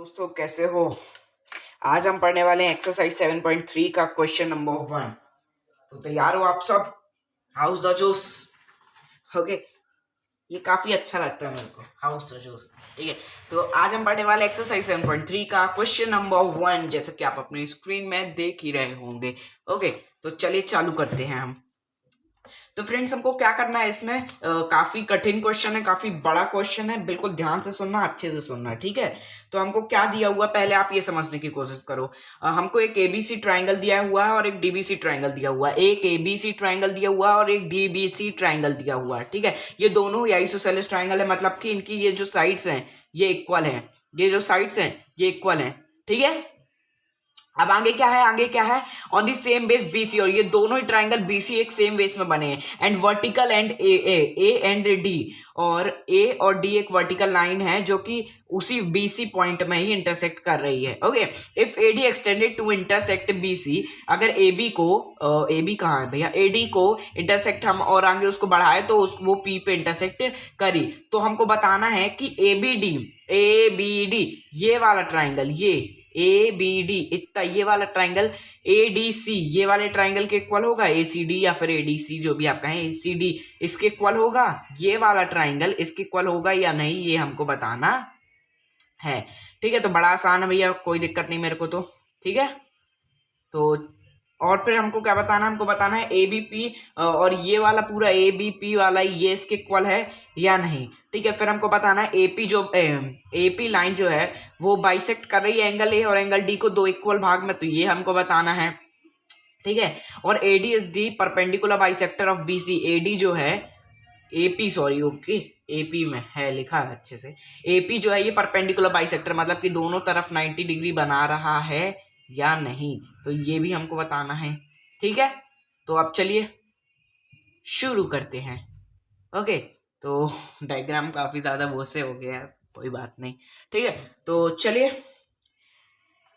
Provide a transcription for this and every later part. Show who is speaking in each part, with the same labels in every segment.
Speaker 1: दोस्तों कैसे हो। आज हम पढ़ने वाले हैं एक्सरसाइज 7.3 का क्वेश्चन नंबर 1। तो तैयार हो आप सब? हाउस द जोश। ओके, ये काफी अच्छा लगता है मेरे को, हाउस द जोश। ठीक है, तो आज हम पढ़ने वाले एक्सरसाइज 7.3 का क्वेश्चन नंबर 1, जैसे कि आप अपनी स्क्रीन में देख ही रहे होंगे। ओके, तो चलिए चालू करते हैं हम। तो फ्रेंड्स, हमको क्या करना है इसमें, काफी कठिन क्वेश्चन है, काफी बड़ा क्वेश्चन है, बिल्कुल ध्यान से सुनना, अच्छे से सुनना, ठीक है। तो हमको क्या दिया हुआ, पहले आप ये समझने की कोशिश करो। हमको एक एबीसी ट्राइंगल दिया हुआ है और एक डीबीसी ट्राइंगल दिया हुआ है। एक एबीसी ट्राइंगल दिया हुआ है और एक डीबीसी ट्राइंगल दिया हुआ है, ठीक है। ये दोनों आइसोसेलेस ट्राइंगल है, मतलब कि इनकी ये जो साइड्स हैं ये इक्वल है, ये जो साइड्स हैं ये इक्वल है, ठीक है। अब आगे क्या है, आगे क्या है, on the same base BC, और ये दोनों ही ट्राइंगल बीसी एक सेम बेस में बने हैं, and vertical and A and D, और ए और डी एक वर्टिकल लाइन है जो कि उसी बीसी पॉइंट में ही इंटरसेक्ट कर रही है। Okay, if AD extended to intersect BC, अगर एबी को एबी कहाँ है भैया, एडी को इंटरसेक्ट हम और आगे उसको बढ़ाए तो वो पी पे इंटरसेक्ट करी, तो हमको बताना है कि एबीडी ये वाला ट्राइंगल, ये ए बी डी इतना, ये वाला ट्राइंगल ए डी सी ये वाले ट्राइंगल के इक्वल होगा, ए सी डी या फिर ए डी सी जो भी आप कहें, ए सी डी इसके इक्वल होगा, ये वाला ट्राइंगल इसके इक्वल होगा या नहीं, ये हमको बताना है। ठीक है, तो बड़ा आसान है भैया, कोई दिक्कत नहीं मेरे को तो, ठीक है। तो और फिर हमको क्या बताना है, हमको बताना है एबीपी और ये वाला पूरा एबीपी वाला ये इसके इक्वल है या नहीं, ठीक है। फिर हमको बताना है एपी जो एपी लाइन जो है वो बाइसेक्ट कर रही है एंगल ए और एंगल डी को दो इक्वल भाग में, तो ये हमको बताना है, ठीक है। और AD is the perpendicular bisector of BC, AD जो है एपी, सॉरी ओके, एपी में है लिखा है अच्छे से, एपी जो है ये परपेंडिकुलर बाइसेक्टर, मतलब कि दोनों तरफ 90 डिग्री बना रहा है या नहीं, तो ये भी हमको बताना है, ठीक है। तो अब चलिए शुरू करते हैं। ओके, तो डायग्राम काफी ज्यादा वो से हो गया, कोई बात नहीं, ठीक है। तो चलिए,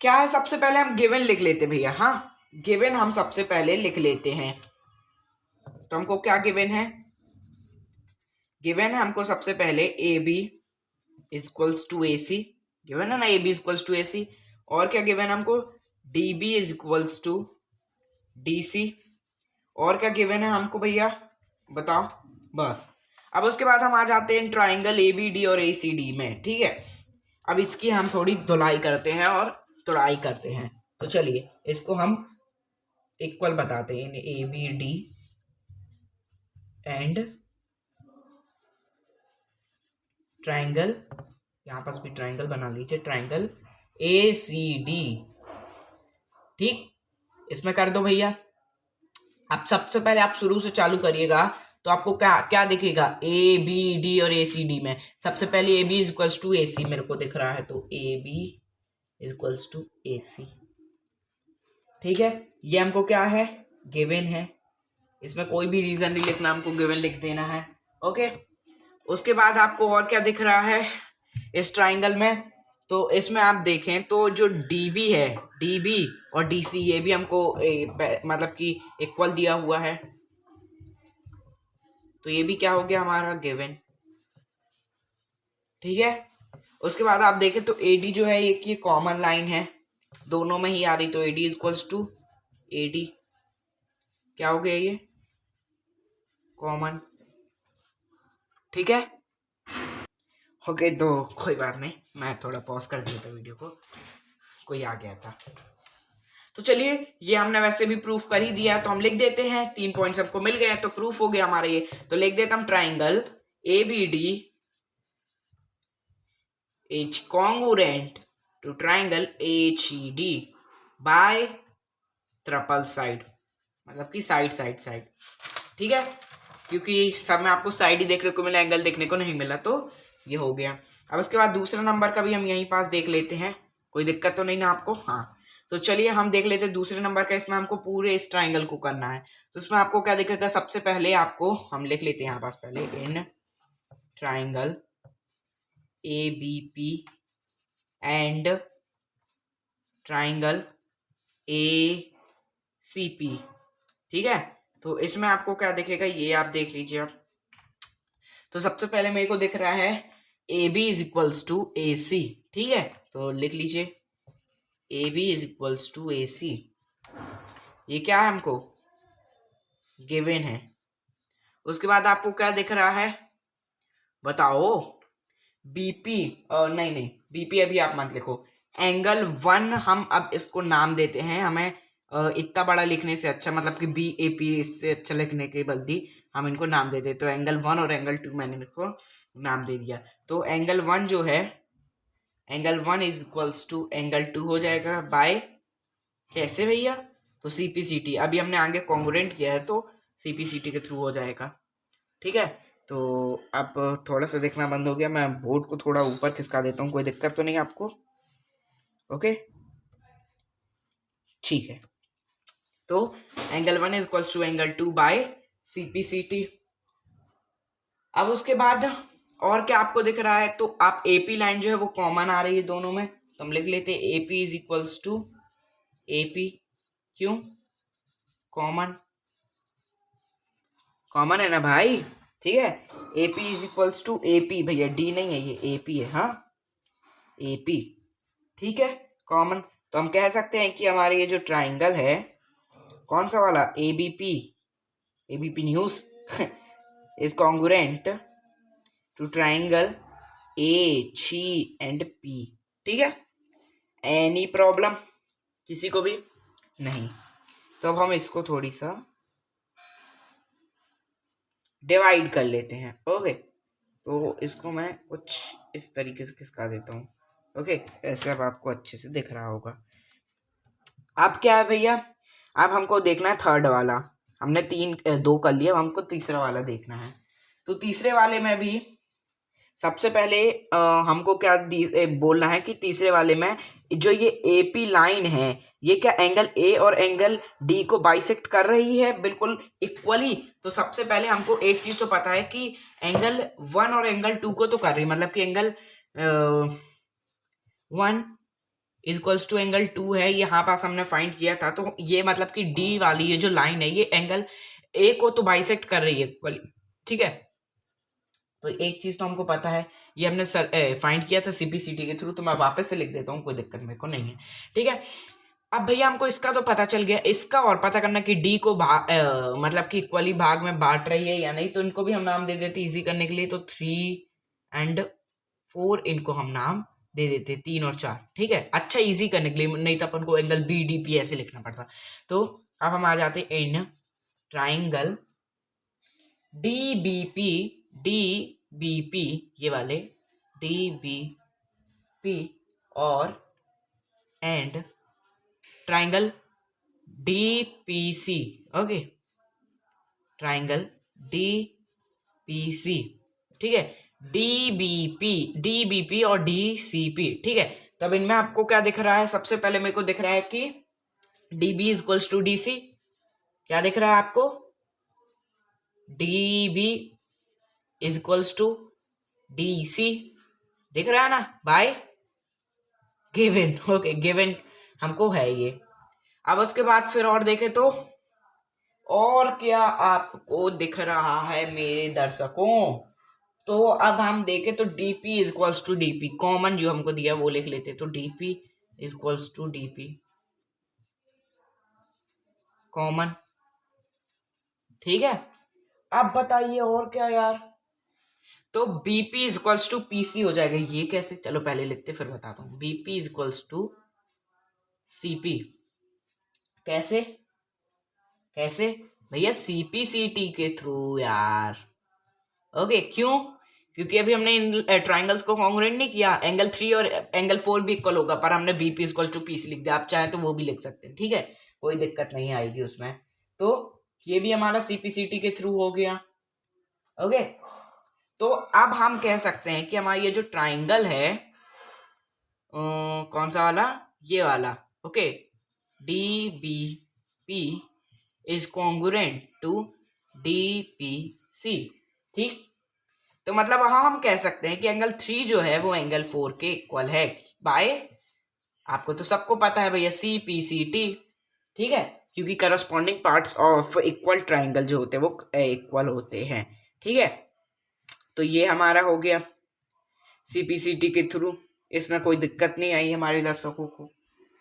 Speaker 1: क्या है, सबसे पहले हम गिवन लिख लेते भैया। हाँ, गिवन हम सबसे पहले लिख लेते हैं। तो हमको क्या गिवन है, गिवन है हमको सबसे पहले A B equals to A C, given है ना, A B equals to A C. और क्या गिवन हमको, D B is equals to D C. और क्या गिवन है हमको भैया, बताओ बस। अब उसके बाद हम आ जाते हैं ट्राइंगल ए बी डी और ए सी डी में, ठीक है। अब इसकी हम थोड़ी धुलाई करते हैं और तुड़ाई करते हैं। तो चलिए इसको हम इक्वल बताते हैं, A B D and triangle, यहां पास भी ट्राइंगल बना लीजिए, ट्राइंगल ए सी डी, ठीक। इसमें कर दो भैया। अब सबसे पहले आप शुरू से चालू करिएगा तो आपको क्या क्या दिखेगा, ए बी डी और ए सी डी में सबसे पहले A B is equals to A C मेरे को दिख रहा है, तो A B is equals to A C, ठीक है। ये हमको क्या है, गिवन है, इसमें कोई भी रीजन नहीं लिखना, हमको गिवन लिख देना है। ओके, उसके बाद आपको और क्या दिख रहा है इस ट्राइंगल में, तो इसमें आप देखें तो जो डीबी है, डीबी और डीसी ये भी हमको मतलब कि इक्वल दिया हुआ है, तो ये भी क्या हो गया हमारा गिवन, ठीक है। उसके बाद आप देखें तो एडी जो है एक ये कॉमन लाइन है, दोनों में ही आ रही, तो एडी इक्वल्स टू एडी, क्या हो गया ये कॉमन, ठीक है। ओके, तो कोई बात नहीं, मैं थोड़ा पॉज कर दिया था वीडियो को, कोई आ गया था। तो चलिए, ये हमने वैसे भी प्रूफ कर ही दिया, तो हम लिख देते हैं, 3 पॉइंट्स हमको मिल गए तो प्रूफ हो गया हमारा ये। तो लिख देता हम triangle A B D is congruent to triangle H D by triple side, मतलब कि साइड साइड साइड, ठीक है। क्योंकि सब में आपको साइड ही देखने को मिला, एंगल देखने को नहीं मिला, तो ये हो गया। अब उसके बाद दूसरा नंबर का भी हम यहीं पास देख लेते हैं, कोई दिक्कत तो नहीं ना आपको। हाँ, तो चलिए हम देख लेते हैं दूसरे नंबर का, इसमें हमको पूरे इस ट्राइंगल को करना है। तो इसमें आपको क्या दिखेगा, सबसे पहले आपको हम लिख लेते हैं यहाँ पास पहले, in triangle A B P and triangle A C P, ठीक है। तो इसमें आपको क्या दिखेगा, ये आप देख लीजिए। अब तो सबसे पहले मेरे को दिख रहा है A B is equals to A C, ठीक है, तो लिख लीजिए A B is equals to A C. ये क्या है, हमको गिवन है। उसके बाद आपको क्या दिख रहा है बताओ, बीपी, नहीं नहीं बीपी अभी आप मत लिखो, एंगल 1 हम अब इसको नाम देते हैं। हमें इतना बड़ा लिखने से अच्छा, मतलब कि बी ए पी, इससे अच्छा लिखने के बल्कि हम इनको नाम दे देते। तो एंगल 1 और एंगल 2 मैंने इनको नाम दे दिया। तो एंगल 1 जो है, angle 1 is equals to angle 2 हो जाएगा बाय, कैसे भैया, तो सीपीसीटी। अभी हमने आगे कॉन्ग्रुएंट किया है तो सीपीसीटी के थ्रू हो जाएगा, ठीक है। तो अब थोड़ा सा देखना बंद हो गया, मैं बोर्ड को थोड़ा ऊपर खिसका देता हूँ, कोई दिक्कत तो नहीं आपको? ओके, ठीक है। तो angle 1 is equals to angle 2 by CPCT. अब उसके बाद और क्या आपको दिख रहा है, तो आप एपी लाइन जो है वो कॉमन आ रही है दोनों में, तो हम लिख लेते हैं AP is equals to AP. क्यों कॉमन? कॉमन है ना भाई, ठीक है। AP is equals to AP, भैया डी नहीं है ये, एपी है, हाँ एपी, ठीक है, कॉमन। तो हम कह सकते हैं कि हमारे ये जो ट्राइंगल है, कौन सा वाला, ABP, ABP news is congruent to triangle A C and P, ठीक है। एनी प्रॉब्लम किसी को भी नहीं? तो अब हम इसको थोड़ी सा डिवाइड कर लेते हैं, ओके। तो इसको मैं कुछ इस तरीके से खिसका देता हूँ, ओके, ऐसे अब आपको अच्छे से दिख रहा होगा। अब क्या है भैया, अब हमको देखना है थर्ड वाला। हमने दो कर लिया, हमको तीसरा वाला देखना है। तो तीसरे वाले में भी सबसे पहले हमको क्या बोलना है कि तीसरे वाले में जो ये एपी लाइन है, ये क्या एंगल ए और एंगल डी को बाइसेक्ट कर रही है बिल्कुल इक्वली। तो सबसे पहले हमको एक चीज तो पता है कि एंगल 1 और एंगल 2 को तो कर रही है, मतलब कि angle 1 is equals to angle 2 है, यहाँ पास हमने फाइंड किया था। तो ये मतलब कि डी वाली ये जो लाइन है, ये एंगल ए को तो बाइसेक्ट कर रही है इक्वली, ठीक है। तो एक चीज तो हमको पता है, ये हमने फाइंड किया था सीपीसीटी के थ्रू, तो मैं वापस से लिख देता हूँ, कोई दिक्कत मेरे को नहीं है, ठीक है। अब भैया हमको इसका तो पता चल गया, इसका और पता करना कि डी को मतलब कि इक्वली भाग में बांट रही है या नहीं। तो इनको भी हम नाम दे देते इजी करने के लिए, तो 3 एंड 4 इनको हम नाम दे देते, 3 और 4, ठीक है, अच्छा इजी करने के लिए, नहीं तो अपन को एंगल बी डी पी ऐसे लिखना पड़ता। तो अब हम आ जाते इन triangle D B P, D B P, ये वाले डी बी पी और and triangle D P C, okay, triangle D P C, ठीक है, डी बी पी और डी सी पी, ठीक है। तब इनमें आपको क्या दिख रहा है, सबसे पहले मेरे को दिख रहा है कि D B is equals to D C. क्या दिख रहा है आपको, D B is equals to D C, दिख रहा है ना बाय गिवन, ओके, गिवन हमको है ये। अब उसके बाद फिर और देखें तो और क्या आपको दिख रहा है मेरे दर्शकों, तो अब हम देखें तो dp is equals to dp, common जो हमको दिया वो लिख लेते, तो dp is equals to dp common, ठीक है। अब बताइए और क्या यार, तो bp is equals to pc हो जाएगा, ये कैसे, चलो पहले लिखते फिर बताता हूँ। bp is equals to cp, कैसे कैसे भैया, सीपीसीटी के थ्रू यार, ओके। क्यों? क्योंकि अभी हमने इन ट्राइंगल्स को कॉन्ग्रुएंट नहीं किया, एंगल 3 और एंगल 4 भी इक्वल होगा, पर हमने बीपी इक्वल टू पीसी लिख दिया। आप चाहें तो वो भी लिख सकते हैं, ठीक है, कोई दिक्कत नहीं आएगी उसमें। तो ये भी हमारा सीपीसीटी के थ्रू हो गया, ओके। तो अब हम कह सकते हैं कि हमारा ये जो ट्राइंगल है, कौन सा वाला, ये वाला, okay, D B P is congruent to D P C, ठीक। तो मतलब हाँ, हम कह सकते हैं कि एंगल 3 जो है वो एंगल 4 के इक्वल है बाय, आपको तो सबको पता है भैया, सी पी सी टी, ठीक है, क्योंकि corresponding parts of equal triangle जो होते हैं वो इक्वल होते हैं, ठीक है। तो ये हमारा हो गया। CPCT के थ्रू, इसमें कोई दिक्कत नहीं आई हमारे दर्शकों को,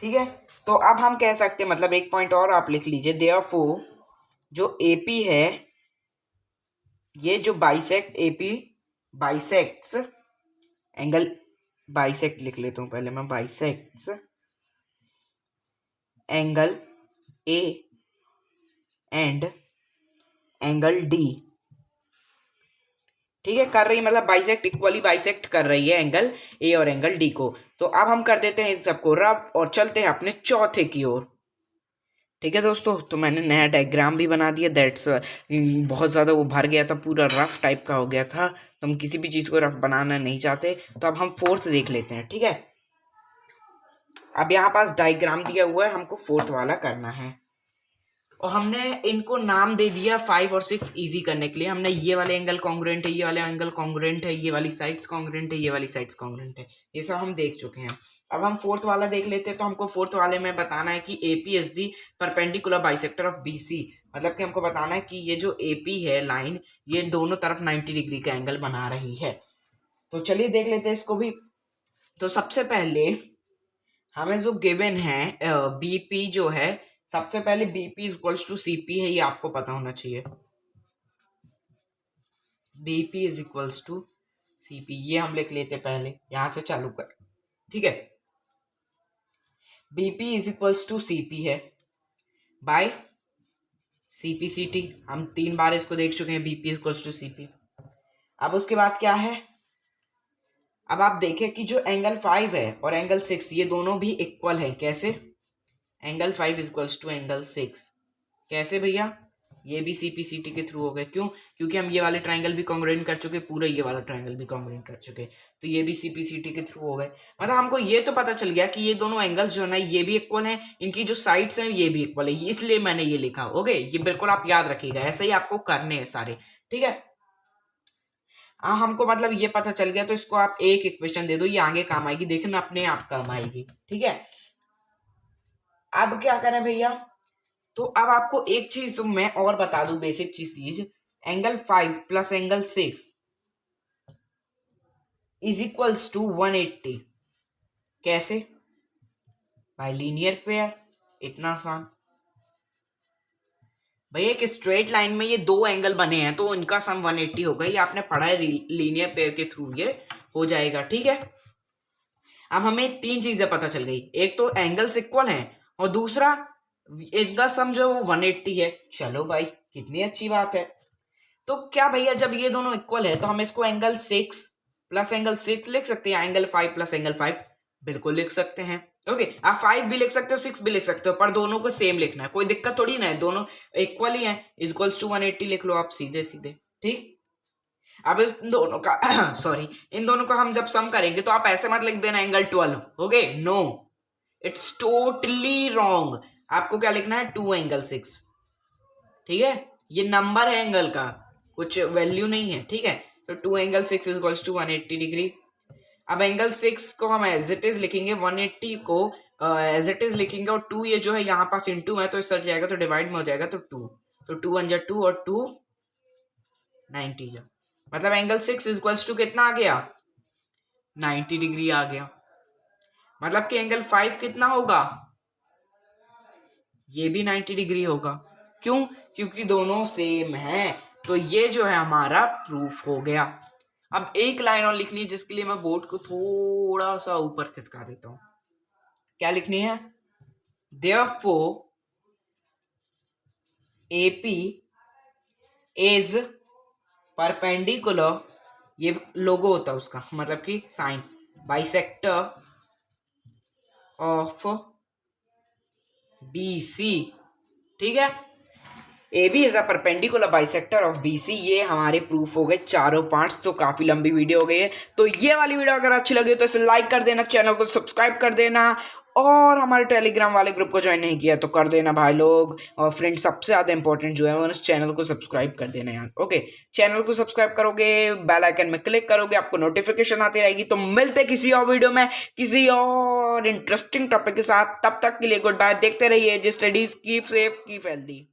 Speaker 1: ठीक है। तो अब हम कह सकते हैं, मतलब एक पॉइंट और आप लिख लीजिए, देयरफॉर जो AP है, ये जो bisect AP bisects angle, bisect लिख लेता हूं पहले मैं, bisects angle A and angle D, ठीक है, कर रही, मतलब बाइसेक्ट, इक्वली बाइसेक्ट कर रही है एंगल A और एंगल D को। तो अब हम कर देते हैं इन सबको रब और चलते हैं अपने चौथे की ओर, ठीक है दोस्तों। तो मैंने नया डायग्राम भी बना दिया, दैट्स बहुत ज़्यादा वो भर गया था, पूरा रफ टाइप का हो गया था, तो हम किसी भी चीज़ को रफ बनाना नहीं चाहते। तो अब हम फोर्थ देख लेते हैं, ठीक है। अब यहाँ पास डायग्राम दिया हुआ है, हमको फोर्थ वाला करना है, और हमने इनको नाम दे दिया 5 और 6 इजी करने के लिए। हमने ये वाले एंगल कॉन्ग्रुएंट है, ये वाले एंगल कॉन्ग्रुएंट है, ये वाली साइड्स कॉन्ग्रुएंट है, ये वाली साइड्स कॉन्ग्रुएंट है, ये सब हम देख चुके हैं। अब हम फोर्थ वाला देख लेते हैं। तो हमको फोर्थ वाले में बताना है कि APSD perpendicular bisector of BC, मतलब कि हमको बताना है कि ये जो AP है लाइन, ये दोनों तरफ 90 डिग्री का एंगल बना रही है। तो चलिए देख लेते हैं इसको भी। तो सबसे पहले हमें जो गिवन है BP जो है, सबसे पहले BP इक्वल्स टू CP है, ये आपको पता होना चाहिए। BP is equals to CP, ये हम लिख लेते पहले, यहां से चालू कर, ठीक है। BP is equals to CP है बाय CPCT, हम 3 बार इसको देख चुके हैं, BP इक्वल्स टू CP। अब उसके बाद क्या है, अब आप देखें कि जो एंगल 5 है और एंगल 6, ये दोनों भी इक्वल हैं। कैसे? एंगल 5 इक्वल्स टू एंगल 6, कैसे भैया? ये भी CPCT के थ्रू हो गए। क्यों? क्योंकि हम ये वाले ट्राइंगल भी कॉन्ग्रुएंट कर चुके, पूरा ये वाला ट्राइंगल भी कॉन्ग्रुएंट कर चुके, तो ये भी CPCT के थ्रू हो गए। मतलब हमको ये तो पता चल गया कि ये दोनों एंगल्स जो है ना, ये भी इक्वल हैं, इनकी जो साइड्स हैं ये भी इक्वल है, इसलिए मैंने ये लिखा। ओके, ये बिल्कुल आप याद रखिएगा, ऐसे ही आपको करने हैं सारे, ठीक है। हमको मतलब ये पता चल गया, तो इसको आप एक इक्वेशन दे दो, ये आगे काम आएगी, देखना अपने आप काम आएगी, ठीक है। अब क्या करें भैया, तो अब आपको एक चीज मैं और बता दूं, बेसिक चीज, angle 5 plus angle 6 is equals to 180। कैसे? बाय लीनियर पेयर, इतना आसान भैया। एक स्ट्रेट लाइन में ये 2 एंगल बने हैं, तो इनका सम 180 होगा, ये आपने पढ़ा है लीनियर पेयर के थ्रू, ये हो जाएगा, ठीक है। अब हमें 3 चीजें पता चल गई, एक तो एंगल्स इक्वल हैं, और दूसरा इनका सम जो है वो 180 है। चलो भाई, कितनी अच्छी बात है। तो क्या भैया, जब ये दोनों इक्वल है तो हम इसको एंगल 6 प्लस एंगल 6 लिख सकते हैं, एंगल 5 प्लस एंगल 5 बिल्कुल लिख सकते हैं। ओके, आप 5 भी लिख सकते हो, 6 भी लिख सकते हो, पर दोनों को सेम लिखना है, कोई दिक्कत थोड़ी ना है, दोनों इक्वल ही है। इक्वल्स टू 180 लिख लो आप सीधे सीधे, ठीक। अब इस दोनों का सॉरी, इन दोनों को हम जब सम करेंगे तो आप ऐसे मत लिख देना angle 12, okay, no, it's totally wrong. आपको क्या लिखना है, 2 एंगल 6, ठीक है। ये नंबर है एंगल का, कुछ वैल्यू नहीं है, ठीक है। तो 2 एंगल 6 इक्वल्स टू 180 डिग्री। अब एंगल 6 को हम एज इट इज लिखेंगे, 180 को एज इट इज लिखेंगे, और 2 ये जो है यहाँ पास इंटू है, तो इस सर जाएगा तो डिवाइड में हो जाएगा, तो 2, तो 2 1 2 और 2 90 जा, मतलब एंगल 6 इक्वल्स टू कितना आ गया, 90 डिग्री आ गया। मतलब कि एंगल 5 कितना होगा, ये भी 90 डिग्री होगा। क्यों? क्योंकि दोनों सेम हैं। तो ये जो है हमारा प्रूफ हो गया। अब एक लाइन और लिखनी है, जिसके लिए मैं बोर्ड को थोड़ा सा ऊपर खिसका देता हूं। क्या लिखनी है? Therefore AP is perpendicular, ये लोगो होता है उसका, मतलब कि साइन, बाइसेक्टर ऑफ BC, ठीक है। AB is a perpendicular bisector of BC, ये हमारे प्रूफ हो गए चारों पार्ट्स। तो काफी लंबी वीडियो हो गई है, तो ये वाली वीडियो अगर अच्छी लगी तो इसे लाइक कर देना, चैनल को सब्सक्राइब कर देना, और हमारे टेलीग्राम वाले ग्रुप को ज्वाइन नहीं किया तो कर देना भाई लोग। और फ्रेंड, सबसे ज्यादा इंपॉर्टेंट जो है वो इस चैनल को सब्सक्राइब कर देना यार। ओके, चैनल को सब्सक्राइब करोगे, बेल आइकन में क्लिक करोगे, आपको नोटिफिकेशन आती रहेगी। तो मिलते किसी और वीडियो में किसी और इंटरेस्टिंग टॉपिक के साथ, तब तक के लिए गुड बाय। देखते रहिए G studies, keep safe, keep healthy.